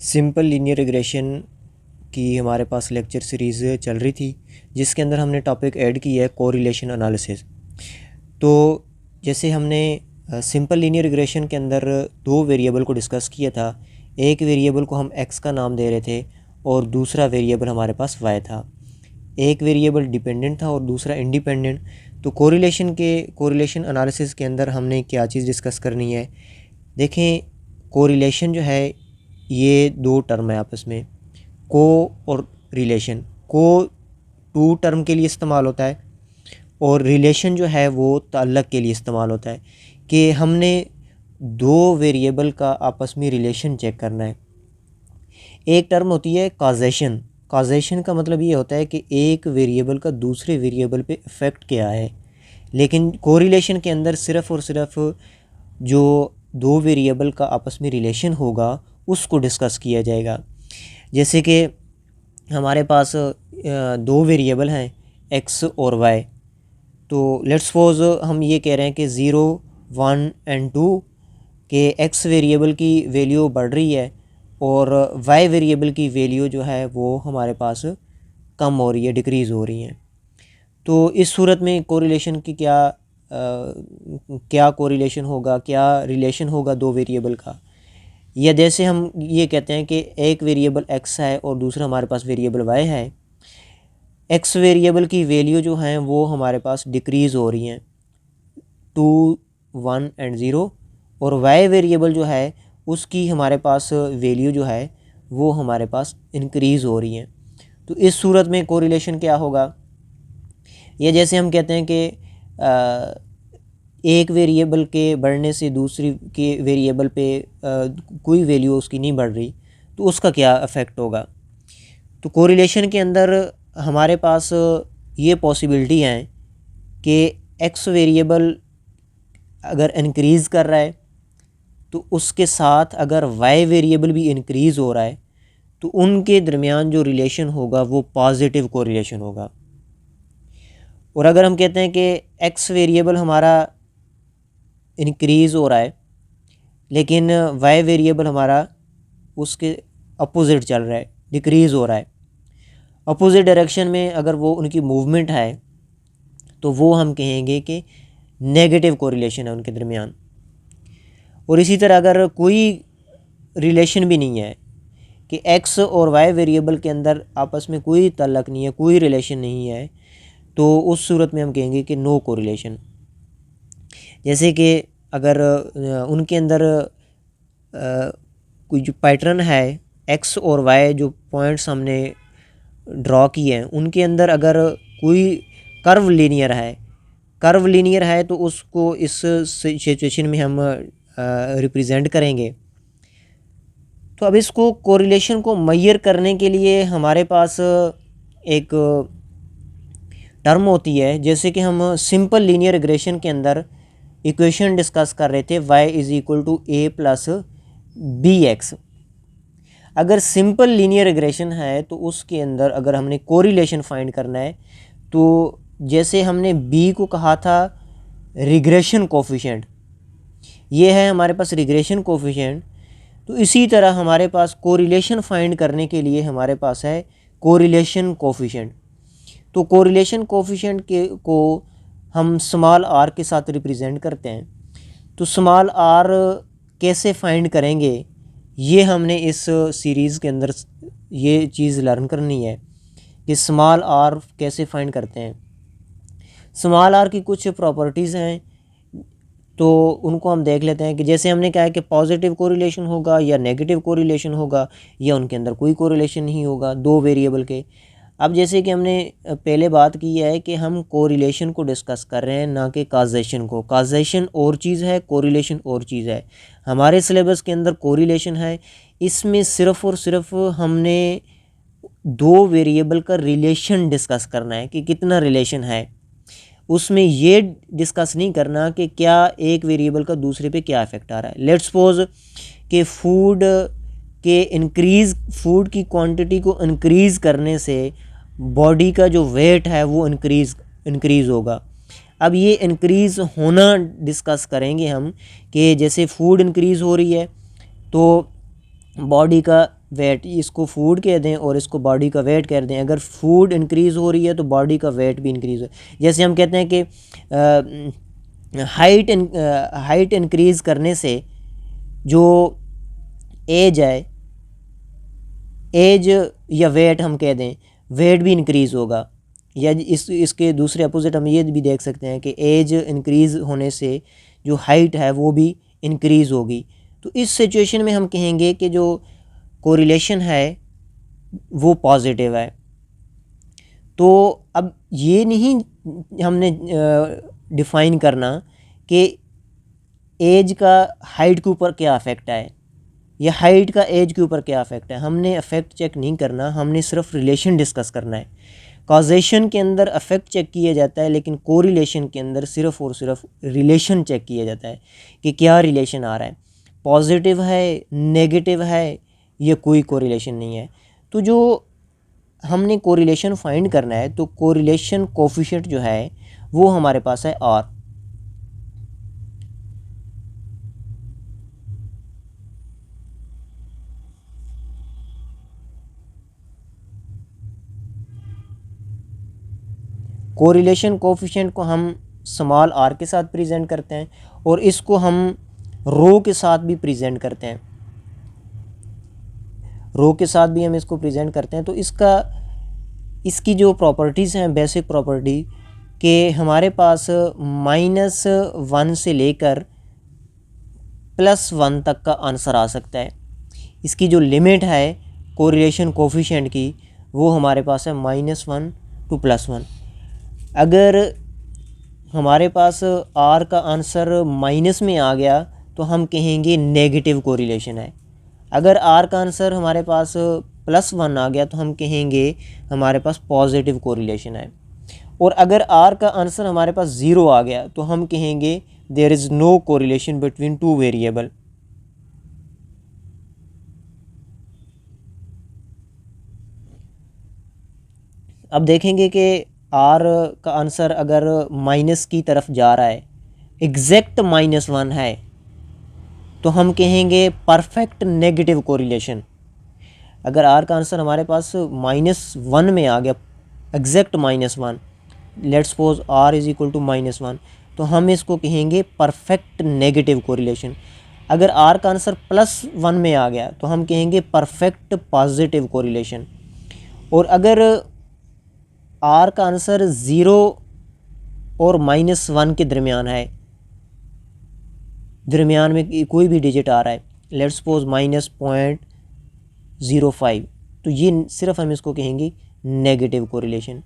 Simple linear regression की हमारे पास lecture series चल रही थी, जिसके अंदर हमने टॉपिक ऐड किया है कोरिलेशन एनालिसिस। तो जैसे हमने सिंपल लीनियर रिग्रेशन के अंदर दो वेरिएबल को डिस्कस किया था। एक वेरिएबल को हम x का नाम दे रहे थे और दूसरा वेरिएबल हमारे पास y था। एक वेरिएबल डिपेंडेंट था और दूसरा इंडिपेंडेंट। तो कोरिलेशन एनालिसिस के अंदर हमने क्या चीज़ डिस्कस करनी है। देखें, कोरिलेशन जो है ये दो टर्म है आपस में, को और रिलेशन। को टू टर्म के लिए इस्तेमाल होता है और रिलेशन जो है वो ताल्लुक़ के लिए इस्तेमाल होता है कि हमने दो वेरिएबल का आपस में रिलेशन चेक करना है। एक टर्म होती है काजेशन। काजेशन का मतलब ये होता है कि एक वेरिएबल का दूसरे वेरिएबल पे इफ़ेक्ट क्या है। लेकिन कोरिलेशन के अंदर सिर्फ़ और सिर्फ जो दो वेरिएबल का आपस में रिलेशन होगा उसको डिस्कस किया जाएगा। जैसे कि हमारे पास दो वेरिएबल हैं x और y। तो लेट्स सपोज हम ये कह रहे हैं कि 0, 1 एंड 2 के x वेरिएबल की वैल्यू बढ़ रही है और y वेरिएबल की वैल्यू जो है वो हमारे पास कम हो रही है, डिक्रीज़ हो रही है। तो इस सूरत में कोरिलेशन की क्या कोरिलेशन होगा, क्या रिलेशन होगा दो वेरिएबल का। या जैसे हम ये कहते हैं कि एक वेरिएबल x है और दूसरा हमारे पास वेरिएबल y है। x वेरिएबल की वैल्यू जो हैं वो हमारे पास डिक्रीज़ हो रही हैं 2, 1 एंड 0, और y वेरिएबल जो है उसकी हमारे पास वैल्यू जो है वो हमारे पास इंक्रीज़ हो रही है। तो इस सूरत में कोरिलेशन क्या होगा। या जैसे हम कहते हैं कि एक वेरिएबल के बढ़ने से दूसरी के वेरिएबल पे कोई वैल्यू उसकी नहीं बढ़ रही, तो उसका क्या इफ़ेक्ट होगा। तो कोरिलेशन के अंदर हमारे पास ये पॉसिबिलिटी है कि x वेरिएबल अगर इंक्रीज़ कर रहा है तो उसके साथ अगर y वेरिएबल भी इंक्रीज़ हो रहा है तो उनके दरमियान जो रिलेशन होगा वो पॉजिटिव कोरिलेशन होगा। और अगर हम कहते हैं कि x वेरिएबल हमारा इंक्रीज़ हो रहा है लेकिन y वेरिएबल हमारा उसके अपोजिट चल रहा है, डिक्रीज़ हो रहा है, अपोजिट डायरेक्शन में अगर वो उनकी मूवमेंट है तो वो हम कहेंगे कि नेगेटिव कोरिलेशन है उनके दरमियान। और इसी तरह अगर कोई रिलेशन भी नहीं है कि x और y वेरिएबल के अंदर आपस में कोई ताल्लुक़ नहीं है, कोई रिलेशन नहीं है, तो उस सूरत में हम कहेंगे कि नो कोरिलेशन। जैसे कि अगर उनके अंदर कोई जो पैटर्न है x और y, जो पॉइंट्स हमने ड्रॉ किए हैं उनके अंदर अगर कोई कर्व लीनियर है तो उसको इस सिचुएशन में हम रिप्रेजेंट करेंगे। तो अब इसको कोरिलेशन को मेजर करने के लिए हमारे पास एक टर्म होती है। जैसे कि हम सिंपल लीनियर रिग्रेशन के अंदर इक्वेशन डिस्कस कर रहे थे y = a + bx। अगर सिंपल लीनियर रिग्रेशन है तो उसके अंदर अगर हमने कोरिलेशन फाइंड करना है तो जैसे हमने b को कहा था रिग्रेशन कोफिशिएंट, ये है हमारे पास रिग्रेशन कोफिशिएंट, तो इसी तरह हमारे पास कोरिलेशन फाइंड करने के लिए हमारे पास है कोरिलेशन कोफिशिएंट। तो कोरिलेशन कोफिशिएंट को हम स्मॉल r के साथ रिप्रेजेंट करते हैं। तो स्मॉल r कैसे फाइंड करेंगे ये हमने इस सीरीज़ के अंदर ये चीज़ लर्न करनी है कि स्मॉल r कैसे फाइंड करते हैं। स्मॉल r की कुछ प्रॉपर्टीज़ हैं तो उनको हम देख लेते हैं कि जैसे हमने कहा है कि पॉजिटिव कोरिलेशन होगा या नेगेटिव कोरिलेशन होगा या उनके अंदर कोई कोरिलेशन नहीं होगा दो वेरिएबल के। अब जैसे कि हमने पहले बात की है कि हम कोरिलेशन को डिस्कस कर रहे हैं ना कि काजेशन को। काजेशन और चीज़ है, कोरिलेशन और चीज़ है। हमारे सिलेबस के अंदर कोरिलेशन है, इसमें सिर्फ़ और सिर्फ हमने दो वेरिएबल का रिलेशन डिस्कस करना है कि कितना रिलेशन है। उसमें ये डिस्कस नहीं करना कि क्या एक वेरिएबल का दूसरे पे क्या इफ़ेक्ट आ रहा है। लेट्स सपोज कि फूड की क्वांटिटी को इंक्रीज़ करने से बॉडी का जो वेट है वो इंक्रीज़ होगा। अब ये इंक्रीज़ होना डिस्कस करेंगे हम कि जैसे फूड इंक्रीज़ हो रही है तो बॉडी का वेट, इसको फूड कह दें और इसको बॉडी का वेट कह दें। अगर फूड इंक्रीज़ हो रही है तो बॉडी का वेट भी इंक्रीज़ हो। जैसे हम कहते हैं कि हाइट इंक्रीज़ करने से जो एज है, एज या वेट हम कह दें, वेट भी इंक्रीज़ होगा। या इसके दूसरे अपोजिट हम ये भी देख सकते हैं कि एज इंक्रीज़ होने से जो हाइट है वो भी इंक्रीज़ होगी। तो इस सिचुएशन में हम कहेंगे कि जो कोरिलेशन है वो पॉजिटिव है। तो अब ये नहीं हमने डिफ़ाइन करना कि एज का हाइट के ऊपर क्या अफेक्ट है या हाइट का एज के ऊपर क्या अफेक्ट है। हमने अफेक्ट चेक नहीं करना, हमने सिर्फ रिलेशन डिस्कस करना है। कॉजेशन के अंदर अफेक्ट चेक किया जाता है, लेकिन कोरिलेशन के अंदर सिर्फ और सिर्फ रिलेशन चेक किया जाता है कि क्या रिलेशन आ रहा है, पॉजिटिव है, नेगेटिव है, या कोई कोरिलेशन नहीं है। तो जो हमने कोरिलेशन फाइंड करना है, तो कोरिलेशन कोफिशिएंट जो है वो हमारे पास है आर। कोरिलेशन कोफिशिएंट को हम स्मॉल आर के साथ प्रेजेंट करते हैं और इसको हम रो के साथ भी प्रेजेंट करते हैं, रो के साथ भी हम इसको प्रेजेंट करते हैं। तो इसकी जो प्रॉपर्टीज़ हैं, बेसिक प्रॉपर्टी, कि हमारे पास -1 से लेकर +1 तक का आंसर आ सकता है। इसकी जो लिमिट है कोरिलेशन कोफिशिएंट की, वो हमारे पास है -1 to +1। अगर हमारे पास आर का आंसर माइनस में आ गया तो हम कहेंगे नेगेटिव कोरिलेशन है। अगर आर का आंसर हमारे पास +1 आ गया तो हम कहेंगे हमारे पास पॉजिटिव कोरिलेशन है। और अगर आर का आंसर हमारे पास 0 आ गया तो हम कहेंगे there is no correlation between two variable. अब देखेंगे कि आर का आंसर अगर माइनस की तरफ जा रहा है, एग्जैक्ट -1 है, तो हम कहेंगे परफेक्ट नेगेटिव कोरिलेशन। अगर आर का आंसर हमारे पास -1 में आ गया, exact -1, let's suppose R is equal to -1, तो हम इसको कहेंगे परफेक्ट नेगेटिव कोरिलेशन। अगर आर का आंसर +1 में आ गया तो हम कहेंगे परफेक्ट पॉजिटिव कोरिलेशन। और अगर आर का आंसर 0 और -1 के दरमियान है, दरमियान में कोई भी डिजिट आ रहा है, लेट्स सपोज -0.05, तो ये सिर्फ हम इसको कहेंगे नेगेटिव कोरिलेशन।